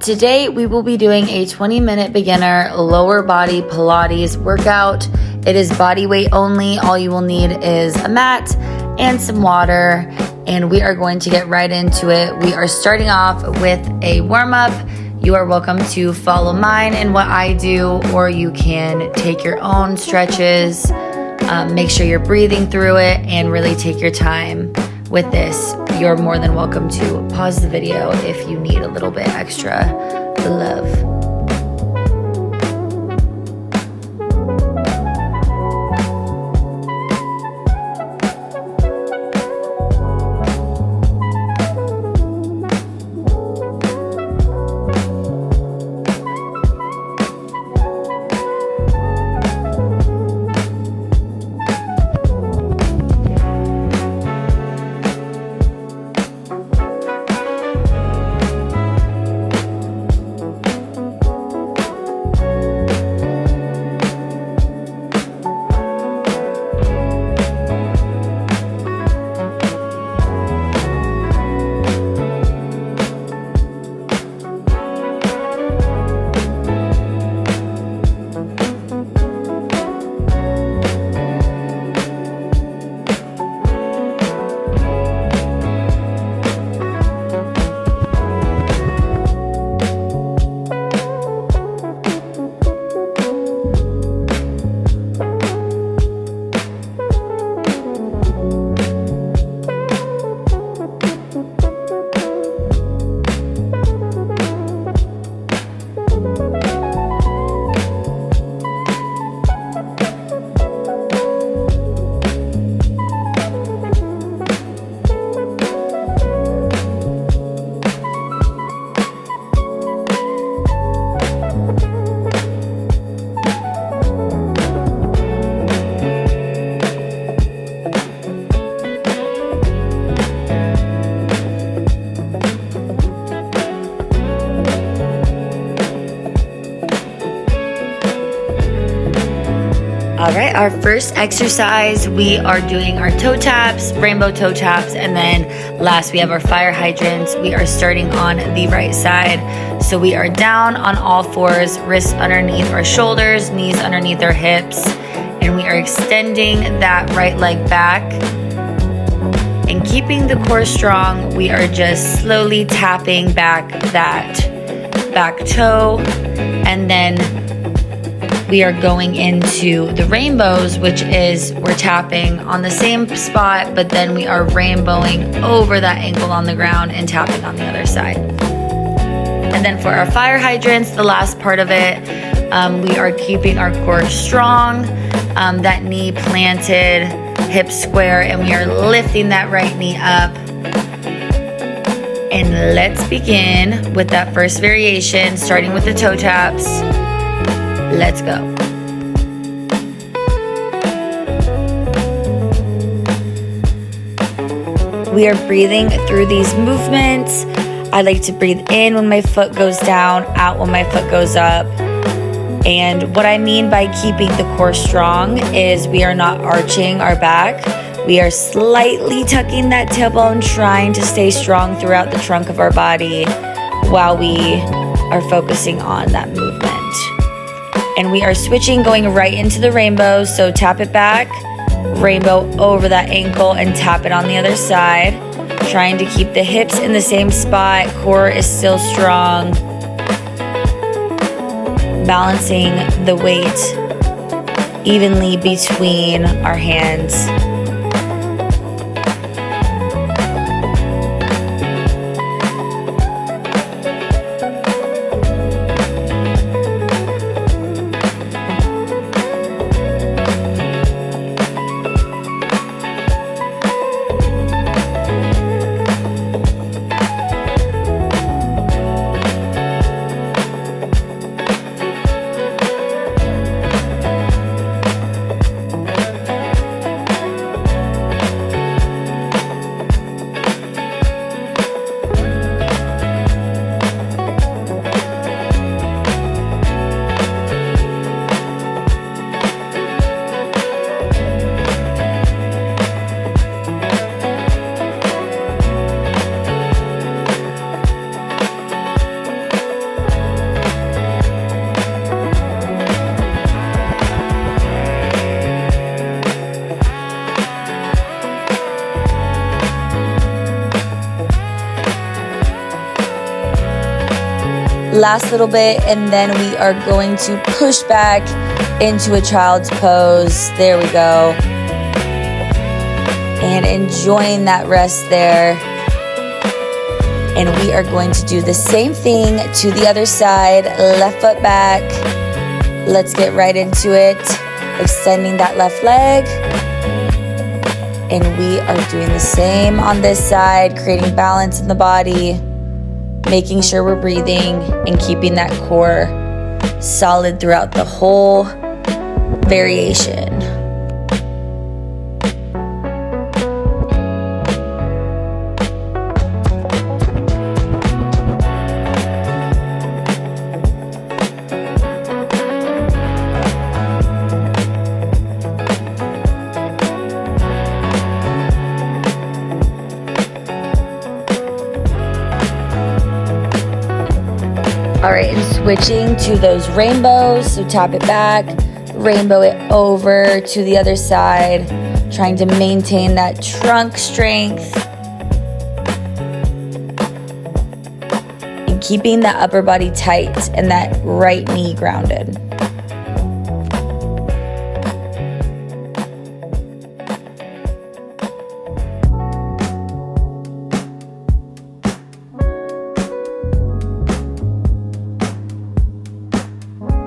Today we will be doing a 20-minute beginner lower body Pilates workout. It is body weight only. All you will need is a mat and some water, and we are going to get right into it. We are starting off with a warm-up. You are welcome to follow mine and what I do, or you can take your own stretches. Make sure you're breathing through it and really take your time with this. You're more than welcome to pause the video if you need a little bit extra love. All right, our first exercise, we are doing our toe taps, rainbow toe taps, and then last we have our fire hydrants. We are starting on the right side. So we are down on all fours, wrists underneath our shoulders, knees underneath our hips, and we are extending that right leg back. And keeping the core strong, we are just slowly tapping back that back toe, and then we are going into the rainbows, which is we're tapping on the same spot, but then we are rainbowing over that ankle on the ground and tapping on the other side. And then for our fire hydrants, the last part of it, we are keeping our core strong, that knee planted, hips square, and we are lifting that right knee up. And let's begin with that first variation, starting with the toe taps. Let's go. We are breathing through these movements. I like to breathe in when my foot goes down, out when my foot goes up. And what I mean by keeping the core strong is we are not arching our back. We are slightly tucking that tailbone, trying to stay strong throughout the trunk of our body while we are focusing on that movement. And we are switching, going right into the rainbow. So tap it back, rainbow over that ankle, and tap it on the other side. Trying to keep the hips in the same spot. Core is still strong. Balancing the weight evenly between our hands. Last little bit, and then we are going to push back into a child's pose. There we go. And enjoying that rest there. And we are going to do the same thing to the other side. Left foot back. Let's get right into it. Extending that left leg. And we are doing the same on this side, creating balance in the body, making sure we're breathing and keeping that core solid throughout the whole variation. All right, and switching to those rainbows. So tap it back, rainbow it over to the other side, trying to maintain that trunk strength and keeping that upper body tight and that right knee grounded.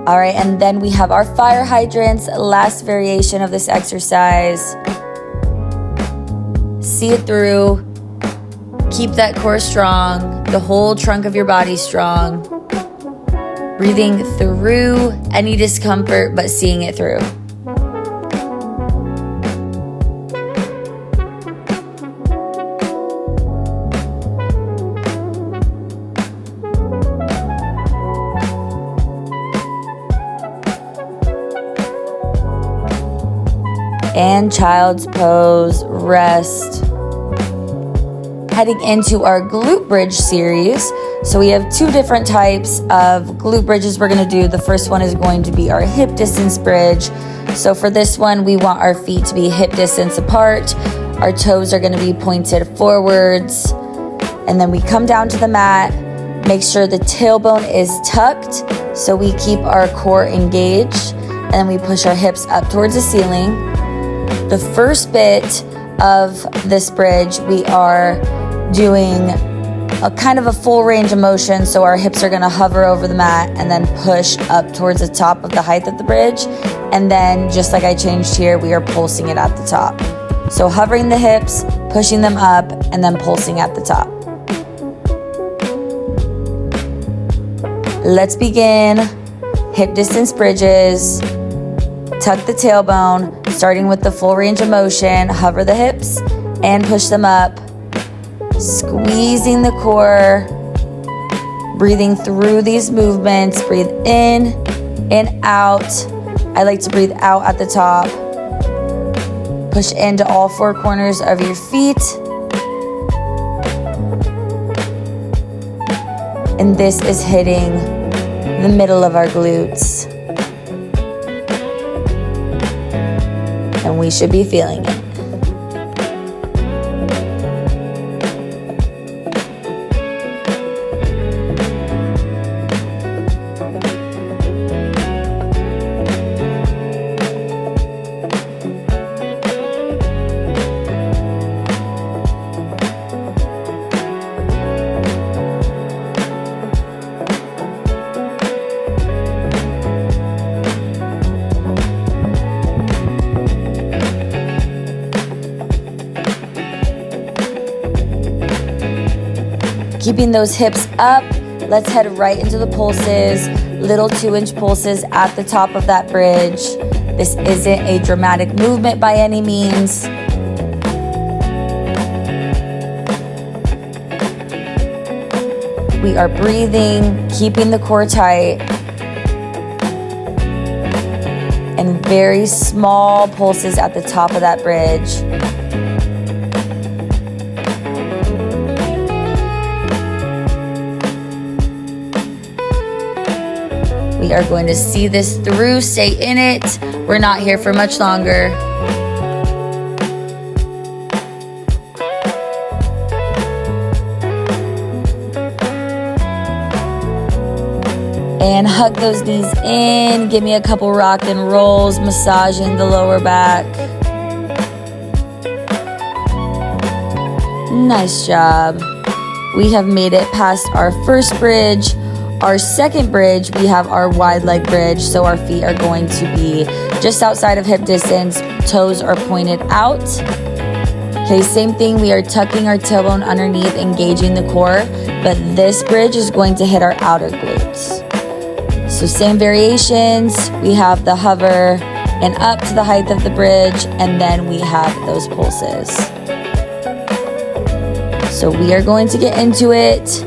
All right, and then we have our fire hydrants, last variation of this exercise. See it through. Keep that core strong, the whole trunk of your body strong. Breathing through any discomfort, but seeing it through. And child's pose, rest. Heading into our glute bridge series. So we have two different types of glute bridges we're gonna do. The first one is going to be our hip distance bridge. So for this one, we want our feet to be hip distance apart. Our toes are gonna be pointed forwards. And then we come down to the mat. Make sure the tailbone is tucked so we keep our core engaged. And then we push our hips up towards the ceiling. The first bit of this bridge, we are doing a kind of a full range of motion. So our hips are gonna hover over the mat and then push up towards the top of the height of the bridge. And then just like I changed here, we are pulsing it at the top. So hovering the hips, pushing them up, and then pulsing at the top. Let's begin. Hip distance bridges. Tuck the tailbone, starting with the full range of motion. Hover the hips and push them up. Squeezing the core. Breathing through these movements. Breathe in and out. I like to breathe out at the top. Push into all four corners of your feet. And this is hitting the middle of our glutes. And we should be feeling it. Keeping those hips up, let's head right into the pulses, little 2-inch pulses at the top of that bridge. This isn't a dramatic movement by any means. We are breathing, keeping the core tight, and very small pulses at the top of that bridge. We are going to see this through, stay in it. We're not here for much longer. And hug those knees in. Give me a couple rock and rolls, massaging the lower back. Nice job. We have made it past our first bridge. Our second bridge, we have our wide leg bridge. So our feet are going to be just outside of hip distance. Toes are pointed out. Okay, same thing. We are tucking our tailbone underneath, engaging the core. But this bridge is going to hit our outer glutes. So same variations. We have the hover and up to the height of the bridge, and then we have those pulses. So we are going to get into it.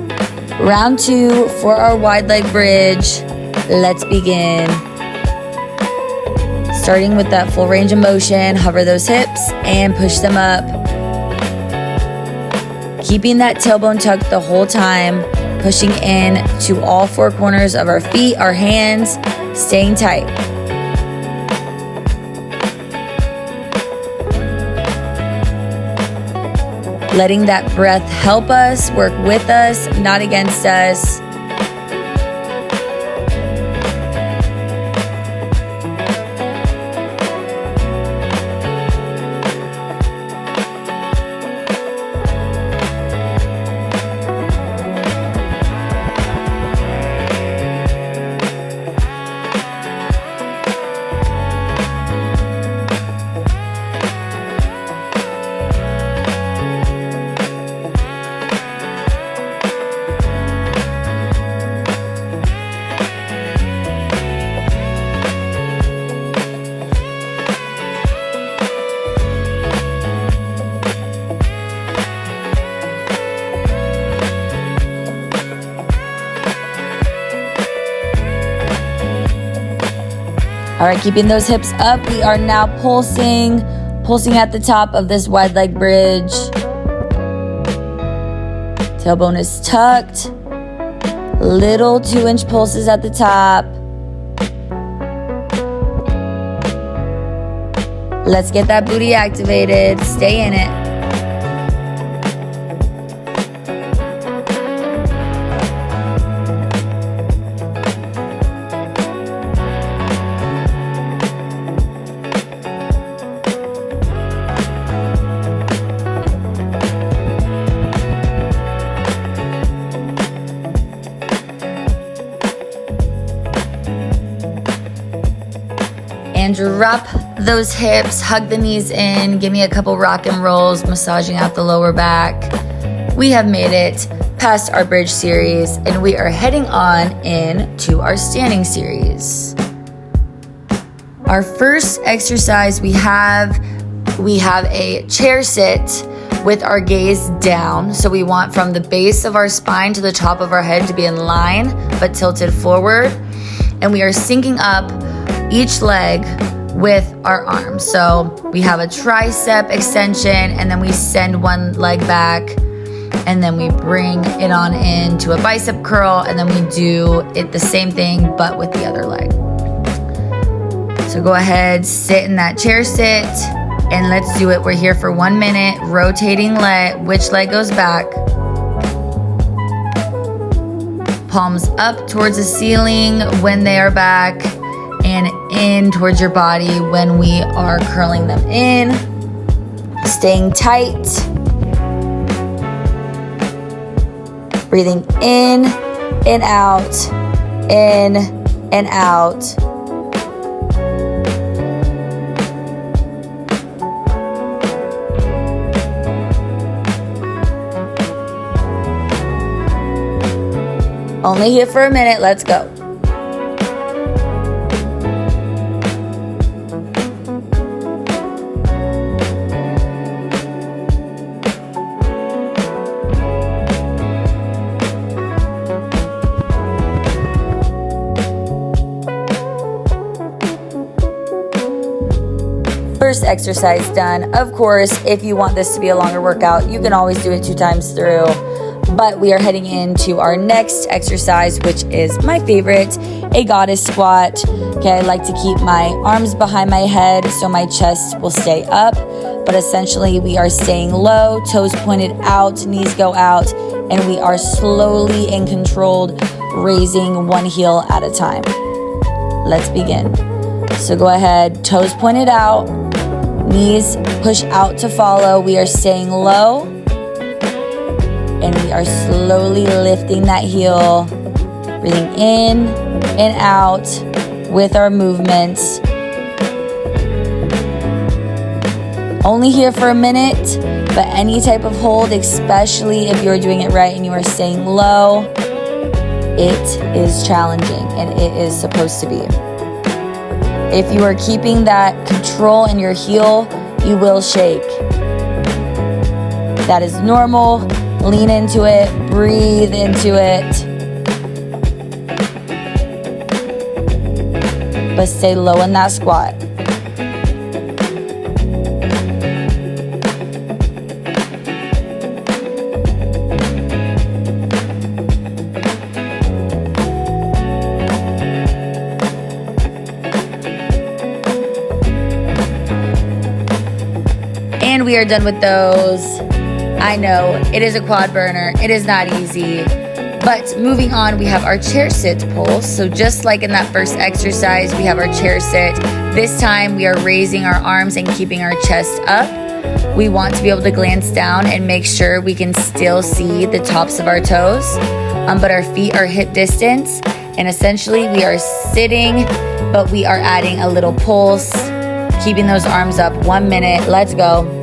Round 2 for our wide leg bridge. Let's begin. Starting with that full range of motion, hover those hips and push them up. Keeping that tailbone tucked the whole time. Pushing in to all 4 corners of our feet, our hands, staying tight. Letting that breath help us, work with us, not against us. All right, keeping those hips up, we are now pulsing at the top of this wide leg bridge. Tailbone is tucked. Little 2-inch pulses at the top. Let's get that booty activated. Stay in it. And drop those hips, hug the knees in, give me a couple rock and rolls, massaging out the lower back. We have made it past our bridge series and we are heading on into our standing series. Our first exercise we have a chair sit with our gaze down. So we want from the base of our spine to the top of our head to be in line but tilted forward. And we are syncing up each leg with our arms. So we have a tricep extension and then we send one leg back and then we bring it on into a bicep curl and then we do it the same thing but with the other leg. So go ahead, sit in that chair sit and let's do it. We're here for 1 minute, rotating which leg goes back. Palms up towards the ceiling when they are back and in towards your body when we are curling them in. Staying tight. Breathing in and out, in and out. Only here for a minute, let's go. First exercise done. Of course, if you want this to be a longer workout, you can always do it 2 times through. But we are heading into our next exercise, which is my favorite, a goddess squat. Okay, I like to keep my arms behind my head so my chest will stay up. But essentially, we are staying low, toes pointed out, knees go out, and we are slowly and controlled raising one heel at a time. Let's begin. So go ahead, toes pointed out, knees push out to follow. We are staying low, and we are slowly lifting that heel, breathing in and out with our movements. Only here for a minute, but any type of hold, especially if you're doing it right and you are staying low, it is challenging, and it is supposed to be. If you are keeping that control in your heel, you will shake. That is normal. Lean into it, breathe into it. But stay low in that squat. And we are done with those. I know, it is a quad burner. It is not easy. But moving on, we have our chair sit pulls. So just like in that first exercise, we have our chair sit. This time we are raising our arms and keeping our chest up. We want to be able to glance down and make sure we can still see the tops of our toes, but our feet are hip distance. And essentially we are sitting, but we are adding a little pulse, keeping those arms up. 1 minute, let's go.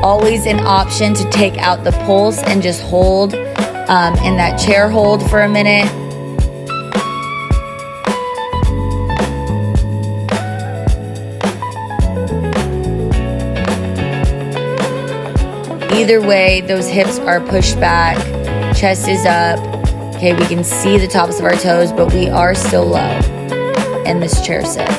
Always an option to take out the pulse and just hold in that chair hold for a minute. Either way, those hips are pushed back, chest is up. Okay, we can see the tops of our toes, but we are still low in this chair sit.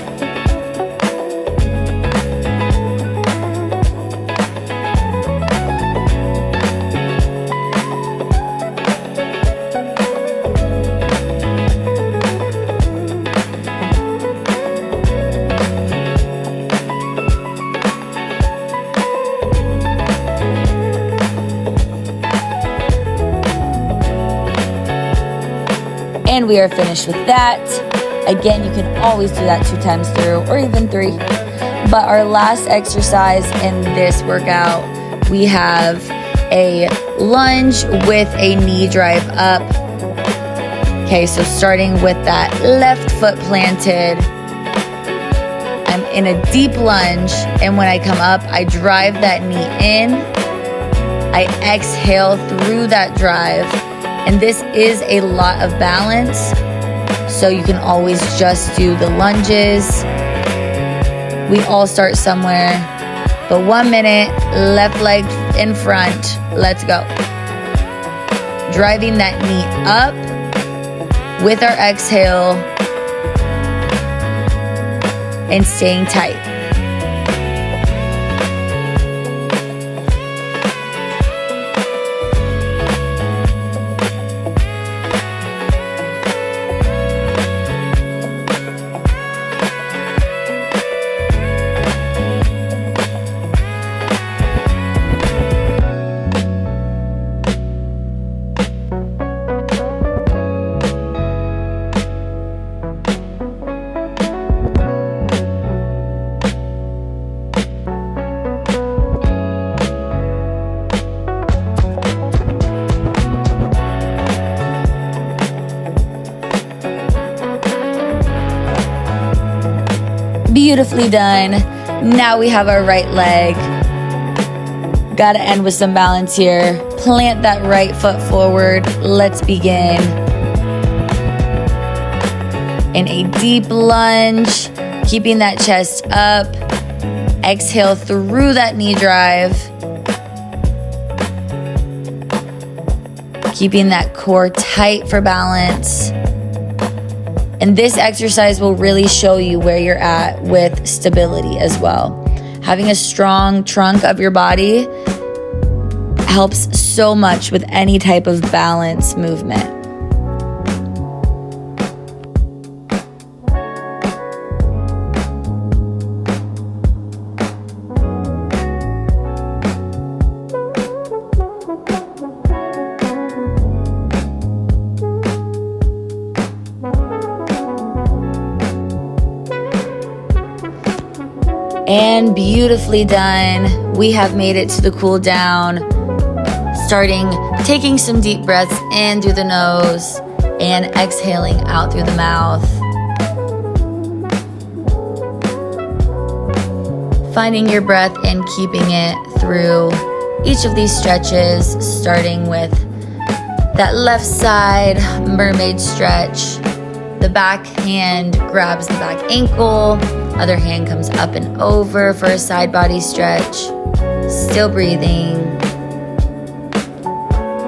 And we are finished with that. Again, you can always do that 2 times through, or even 3. But our last exercise in this workout, we have a lunge with a knee drive up. Okay, so starting with that left foot planted, I'm in a deep lunge, and when I come up, I drive that knee in. I exhale through that drive. And this is a lot of balance, so you can always just do the lunges. We all start somewhere, but 1 minute, left leg in front, let's go. Driving that knee up with our exhale and staying tight. Beautifully done. Now we have our right leg. Gotta end with some balance here. Plant that right foot forward. Let's begin. In a deep lunge, keeping that chest up. Exhale through that knee drive. Keeping that core tight for balance. And this exercise will really show you where you're at with stability as well. Having a strong trunk of your body helps so much with any type of balance movement. And beautifully done. We have made it to the cool down. Taking some deep breaths in through the nose and exhaling out through the mouth. Finding your breath and keeping it through each of these stretches, starting with that left side mermaid stretch. The back hand grabs the back ankle, other hand comes up and over for a side body stretch. Still breathing.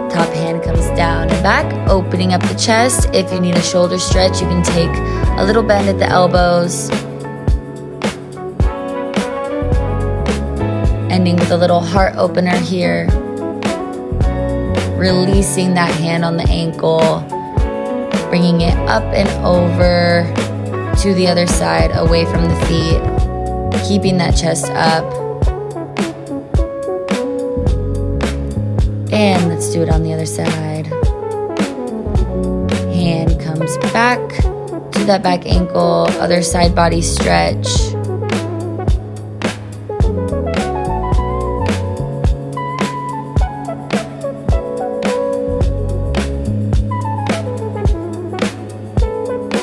Top hand comes down and back, opening up the chest. If you need a shoulder stretch, you can take a little bend at the elbows. Ending with a little heart opener here. Releasing that hand on the ankle, bringing it up and over to the other side, away from the feet, keeping that chest up. And let's do it on the other side. Hand comes back to that back ankle, other side body stretch.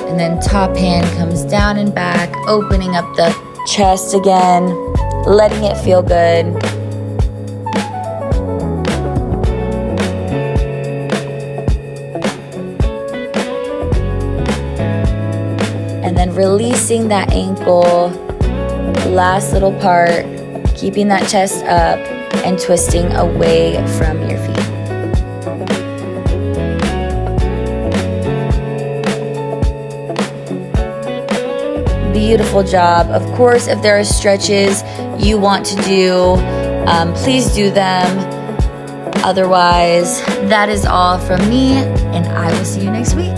And then top hand comes down and back, opening up the chest again, letting it feel good. And then releasing that ankle, last little part, keeping that chest up and twisting away from your feet. Beautiful job. Of course, if there are stretches you want to do, please do them. Otherwise, that is all from me, and I will see you next week.